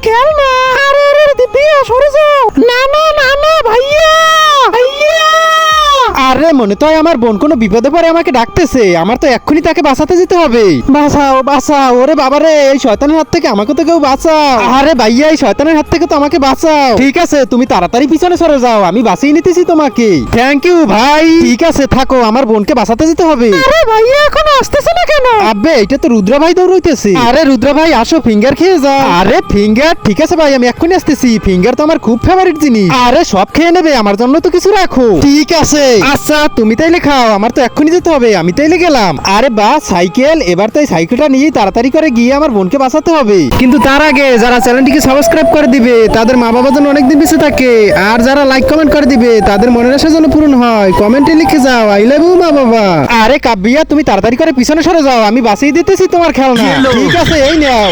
খেলনা। আরে আরে দিব্যা সরে যাও। না না না না ভাইয়া ভাইয়া। আরে মনে তো হয় আমার বোন কোনো বিপদে পড়ে আমাকে ডাকতেছে, আমার তো এক্ষুনি তাকে বাঁচাতে যেতে হবে। বাঁচাও বাঁচাও, ওরে বাবারে এই শয়তানের হাত থেকে আমাকে তো কেউ বাঁচাও। আরে ভাইয়া এই শয়তানের হাত থেকে তো আমাকে বাঁচাও। ঠিক আছে তুমি তাড়াতাড়ি পিছনে সরে যাও, আমি বাঁচিয়ে নিতেছি তোমাকে। থ্যাংক ইউ ভাই। ঠিক আছে থাকো, আমার বোনকে বাঁচাতে যেতে হবে। আরে ভাইয়া এখন আসতেছে না কেন? আব্বে এটা তো রুদ্র ভাই দৌড়াইতেছে। আরে রুদ্র ভাই আসো, ফিঙ্গার খেয়ে যাও। আরে ফিঙ্গার? ঠিক আছে ভাই আমি এক্ষুনি আসতেছি। ফিঙ্গার তো আমার খুব ফেভারিট জিনিস। আরে সব খেয়ে নেবে, আমার জন্য তো কিছু রাখো। ঠিক আছে আচ্ছা তুমি তাইলে খাও, আমার তো এক্ষুনি যেতে হবে, আমি তাইলে গেলাম। আরে বাহ সাইকেল, এবার তো এই সাইকেলটা নিয়ে তাড়াতাড়ি করে গিয়ে আমার বোনকে বাঁচাতে হবে। কিন্তু তার আগে যারা চ্যানেলটিকে সাবস্ক্রাইব করে দিবে তাদের মা বাবা যেন অনেকদিন বেঁচে থাকে, আর যারা লাইক কমেন্ট করে দিবে তাদের মনের আশা যেন পূরণ হয়। কমেন্টে লিখে যাও আই লাভ ইউ মা বাবা। আরে কাব্বিয়া তুমি তাড়াতাড়ি করে পিছনে সরে যাও, আমি বাঁচিয়ে দিতেছি তোমার খেলনা। ঠিক আছে এই নাও।